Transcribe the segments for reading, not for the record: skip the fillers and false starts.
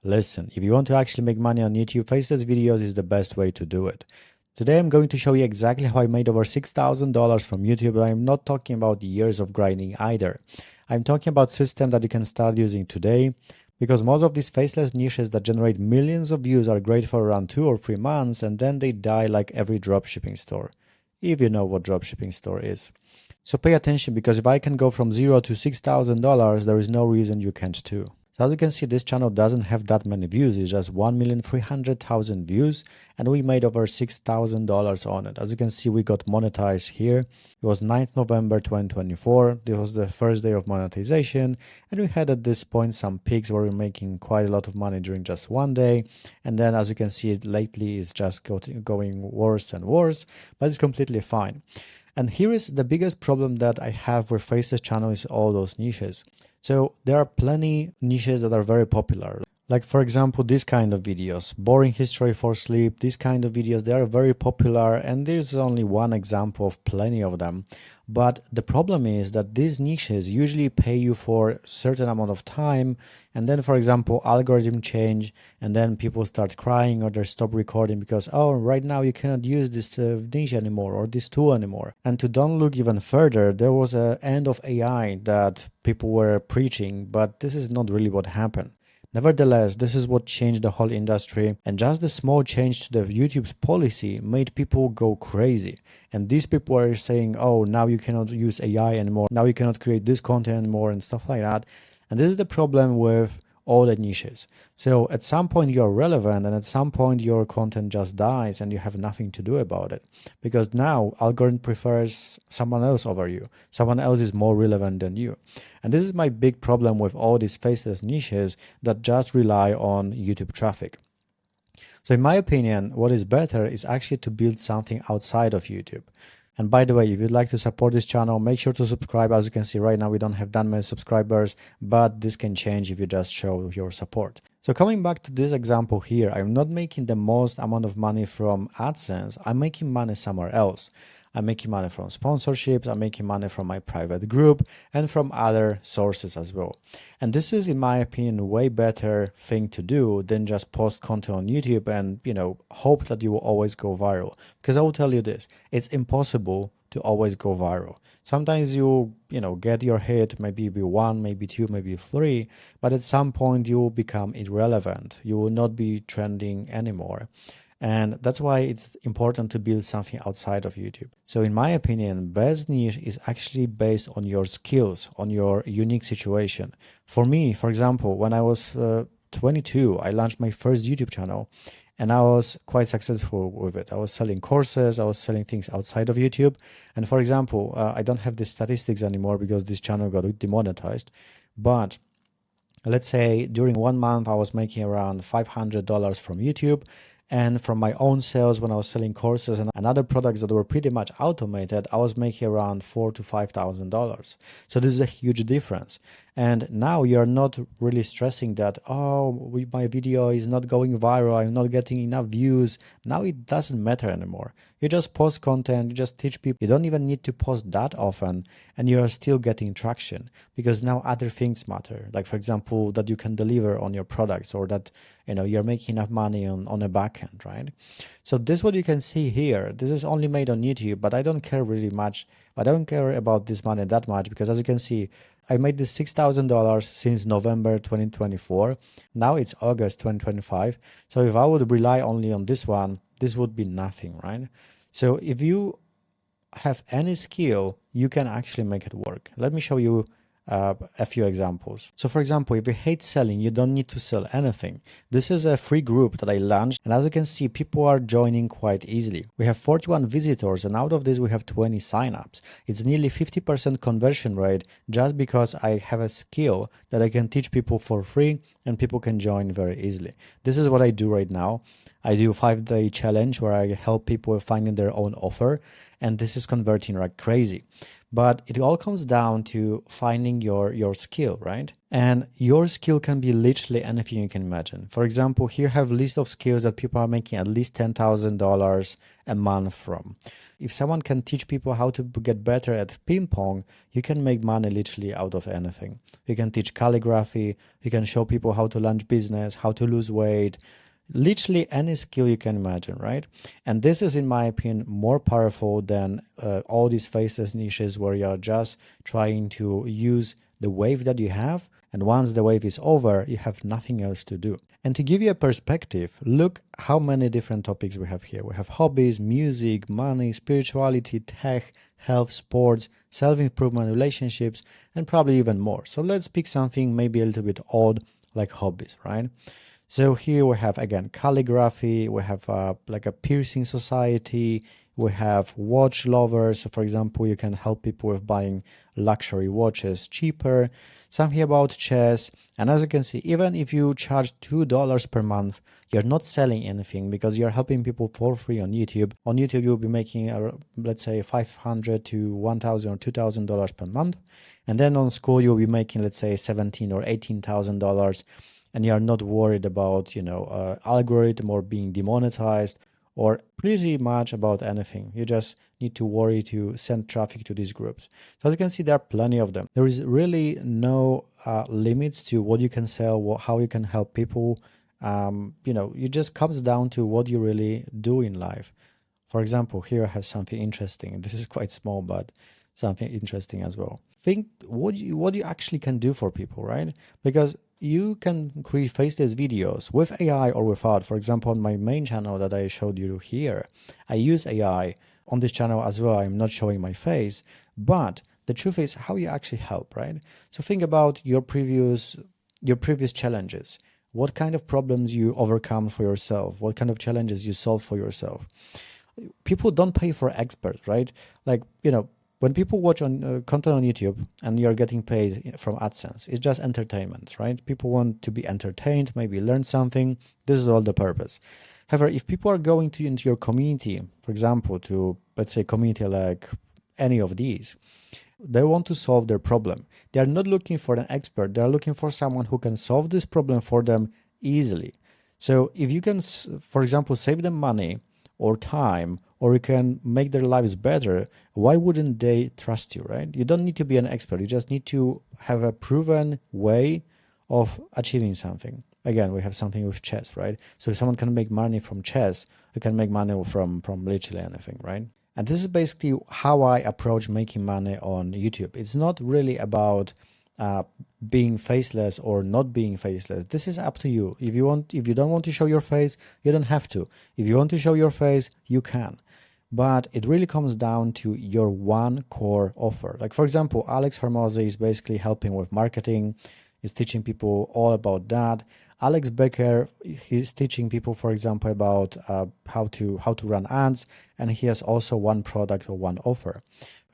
Listen, if you want to actually make money on YouTube, Faceless videos is the best way to do it. Today I'm going to show you exactly how I made over $6,000 from YouTube, but I'm not talking about years of grinding either. I'm talking about system that you can start using today, because most of these faceless niches that generate millions of views are great for around 2 or 3 months, and then they die like every dropshipping store, if you know what dropshipping store is. So pay attention, because if I can go from zero to $6,000, there is no reason you can't too. So as you can see, this channel doesn't have that many views. It's just 1,300,000 views, and we made over $6,000 on it. As you can see, we got monetized here. It was 9th November 2024. This was the first day of monetization, and we had at this point some peaks where we we're making quite a lot of money during just one day. And then as you can see, lately it's just going worse and worse, but it's completely fine. And here is the biggest problem that I have with Faceless channel is all those niches. So there are plenty niches that are very popular. Like for example, this kind of videos, boring history for sleep, these kind of videos, they are very popular, and there's only one example of plenty of them. But the problem is that these niches usually pay you for a certain amount of time, and then for example, algorithm change, and then people start crying or they stop recording because, oh, right now you cannot use this niche anymore or this tool anymore. And to don't look even further, there was an end of AI that people were preaching, but this is not really what happened. Nevertheless, this is what changed the whole industry, and just the small change to the YouTube's policy made people go crazy. And these people are saying, oh, now you cannot use AI anymore, now you cannot create this content anymore, and stuff like that. And this is the problem with all the niches. So at some point you're relevant, and at some point your content just dies and you have nothing to do about it, because now algorithm prefers someone else over you. Someone else is more relevant than you. And this is my big problem with all these faceless niches that just rely on YouTube traffic. So in my opinion, what is better is actually to build something outside of YouTube. And by the way, if you'd like to support this channel, make sure to subscribe. As you can see right now, we don't have that many subscribers, but this can change if you just show your support. So coming back to this example here, I'm not making the most amount of money from AdSense. I'm making money somewhere else. I'm making money from sponsorships, I'm making money from my private group, and from other sources as well. And this is, in my opinion, a way better thing to do than just post content on YouTube and, hope that you will always go viral. Because I will tell you this, it's impossible to always go viral. Sometimes you get your hit, maybe be one, maybe two, maybe three, but at some point you will become irrelevant. You will not be trending anymore. And that's why it's important to build something outside of YouTube. So in my opinion, best niche is actually based on your skills, on your unique situation. For me, for example, when I was 22, I launched my first YouTube channel, and I was quite successful with it. I was selling courses, I was selling things outside of YouTube. And for example, I don't have the statistics anymore because this channel got demonetized. But let's say during 1 month, I was making around $500 from YouTube. And from my own sales, when I was selling courses and other products that were pretty much automated, I was making around $4,000 to $5,000. So this is a huge difference. And now you're not really stressing that, oh, my video is not going viral, I'm not getting enough views. Now it doesn't matter anymore. You just post content, you just teach people. You don't even need to post that often, and you are still getting traction because now other things matter. Like, for example, that you can deliver on your products, or that you're making enough money on a back end, right? So this is what you can see here. This is only made on YouTube, but I don't care really much. I don't care about this money that much because, as you can see, I made this $6,000 since November 2024. Now it's August 2025. So if I would rely only on this one, this would be nothing, right? So if you have any skill, you can actually make it work. Let me show you a few examples. So for example, if you hate selling, you don't need to sell anything. This is a free group that I launched, and as you can see, people are joining quite easily. We have 41 visitors, and out of this we have 20 signups. It's nearly 50% conversion rate just because I have a skill that I can teach people for free and people can join very easily. This is what I do right now. I do a 5-day challenge where I help people finding their own offer, and this is converting like crazy. But it all comes down to finding your skill, right? And your skill can be literally anything you can imagine. For example, here I have a list of skills that people are making at least $10,000 a month from. If someone can teach people how to get better at ping pong, you can make money literally out of anything. You can teach calligraphy, you can show people how to launch business, how to lose weight, literally any skill you can imagine, right? And this is, in my opinion, more powerful than all these faceless niches where you're just trying to use the wave that you have, and once the wave is over, you have nothing else to do. And to give you a perspective, look how many different topics we have here. We have hobbies, music, money, spirituality, tech, health, sports, self-improvement, relationships, and probably even more. So let's pick something maybe a little bit odd, like hobbies, right? So here we have again calligraphy, we have like a piercing society, we have watch lovers. So for example, you can help people with buying luxury watches cheaper, something about chess. And as you can see, even if you charge $2 per month, you're not selling anything because you're helping people for free on YouTube. On YouTube, you'll be making, let's say, $500 to $1,000 or $2,000 per month. And then on school, you'll be making, let's say, $17,000 or $18,000, and you are not worried about algorithm or being demonetized or pretty much about anything. You just need to worry to send traffic to these groups. So as you can see, there are plenty of them. There is really no limits to what you can sell, how you can help people. It just comes down to what you really do in life. For example, here I have something interesting. This is quite small, but something interesting as well. Think what you actually can do for people, right? Because you can create faceless videos with AI or without. For example, on my main channel that I showed you here, I use AI. On this channel as well, I'm not showing my face, but the truth is how you actually help, right? So think about your previous challenges. What kind of problems you overcome for yourself? What kind of challenges you solve for yourself? People don't pay for experts, right? Like, when people watch on content on YouTube and you're getting paid from AdSense, it's just entertainment, right? People want to be entertained, maybe learn something. This is all the purpose. However, if people are going into your community, for example, to, let's say, community like any of these, they want to solve their problem. They are not looking for an expert. They are looking for someone who can solve this problem for them easily. So if you can, for example, save them money or time, or you can make their lives better, why wouldn't they trust you, right? You don't need to be an expert. You just need to have a proven way of achieving something. Again, we have something with chess, right? So if someone can make money from chess, you can make money from literally anything, right? And this is basically how I approach making money on YouTube. It's not really about uh, being faceless or not being faceless. This is up to you. If you don't want to show your face, you don't have to. If you want to show your face, you can. But it really comes down to your one core offer. Like, for example, Alex Hormozy is basically helping with marketing, is teaching people all about that. Alex Becker, he's teaching people, for example, about how to run ads, and he has also one product or one offer.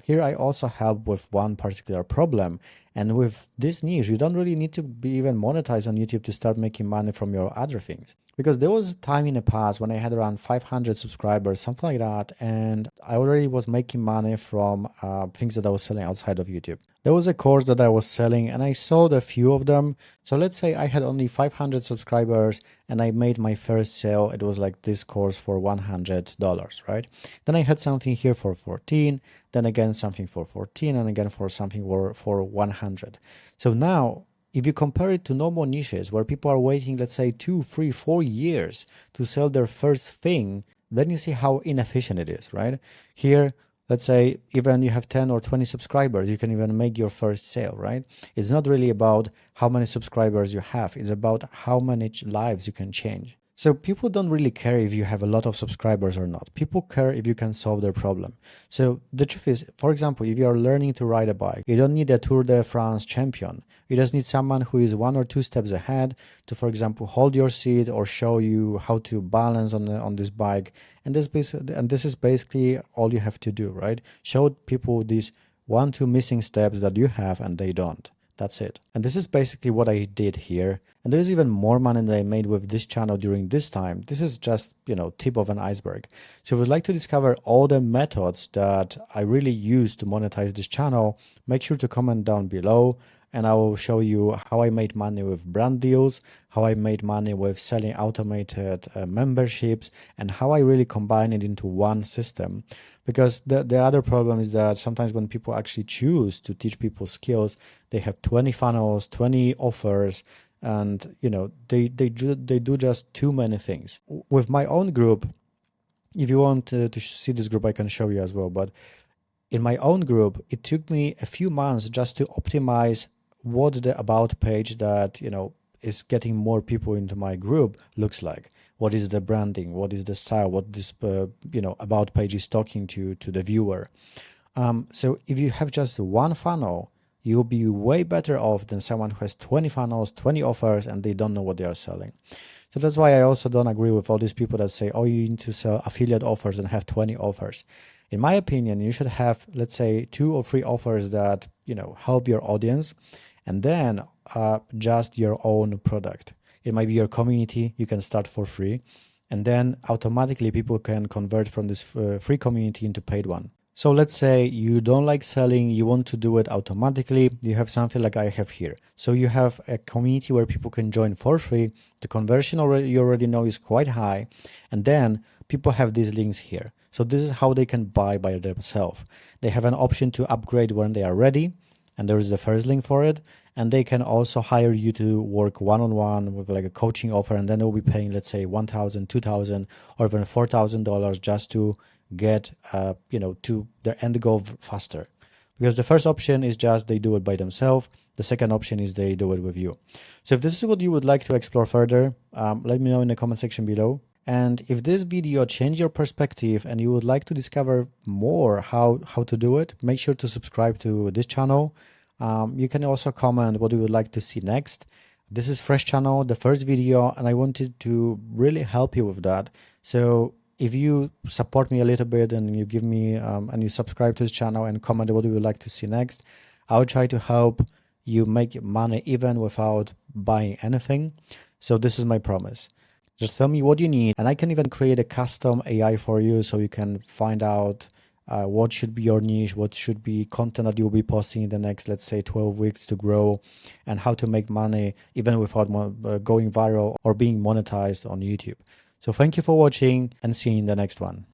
Here I also help with one particular problem. And with this niche, you don't really need to be even monetized on YouTube to start making money from your other things. Because there was a time in the past when I had around 500 subscribers, something like that, and I already was making money from things that I was selling outside of YouTube. There was a course that I was selling and I sold a few of them. So let's say I had only 500 subscribers and I made my first sale. It was like this course for $100, right? Then I had something here for 14, then again something for 14, and again for something for 100. So now if you compare it to normal niches where people are waiting, let's say 2, 3, 4 years to sell their first thing, then you see how inefficient it is, right? Here, let's say even you have 10 or 20 subscribers, you can even make your first sale, right? It's not really about how many subscribers you have. It's about how many lives you can change. So people don't really care if you have a lot of subscribers or not. People care if you can solve their problem. So the truth is, for example, if you are learning to ride a bike, you don't need a Tour de France champion. You just need someone who is 1 or 2 steps ahead to, for example, hold your seat or show you how to balance on this bike. And this is basically all you have to do, right? Show people these 1, 2 missing steps that you have and they don't. That's it. And this is basically what I did here. And there's even more money that I made with this channel during this time. This is just, tip of an iceberg. So if you'd like to discover all the methods that I really use to monetize this channel, make sure to comment down below and I will show you how I made money with brand deals, how I made money with selling automated memberships, and how I really combine it into one system. Because the other problem is that sometimes when people actually choose to teach people skills, they have 20 funnels, 20 offers, and they do just too many things. With my own group, if you want to see this group, I can show you as well. But in my own group, it took me a few months just to optimize what the about page that is getting more people into my group looks like. What is the branding? What is the style? What this about page is talking to the viewer. So if you have just one funnel, you'll be way better off than someone who has 20 funnels, 20 offers, and they don't know what they are selling. So that's why I also don't agree with all these people that say, oh, you need to sell affiliate offers and have 20 offers. In my opinion, you should have, let's say, 2 or 3 offers that, help your audience, and then just your own product. It might be your community. You can start for free, and then automatically people can convert from this free community into paid one. So let's say you don't like selling, you want to do it automatically, you have something like I have here. So you have a community where people can join for free. The conversion you already know is quite high. And then people have these links here. So this is how they can buy by themselves. They have an option to upgrade when they are ready. And there is the first link for it. And they can also hire you to work one-on-one with like a coaching offer. And then they'll be paying, let's say, $1,000, $2,000, or even $4,000 just to get to their end goal faster. Because the first option is just they do it by themselves. The second option is they do it with you. So if this is what you would like to explore further, let me know in the comment section below. And if this video changed your perspective and you would like to discover more how to do it, make sure to subscribe to this channel. You can also comment what you would like to see next. This is fresh channel, the first video, and I wanted to really help you with that. So if you support me a little bit and you give me and you subscribe to this channel and comment what you would like to see next, I'll try to help you make money even without buying anything. So this is my promise. Just tell me what you need, and I can even create a custom AI for you so you can find out what should be your niche, what should be content that you'll be posting in the next, let's say, 12 weeks to grow, and how to make money even without going viral or being monetized on YouTube. So thank you for watching and see you in the next one.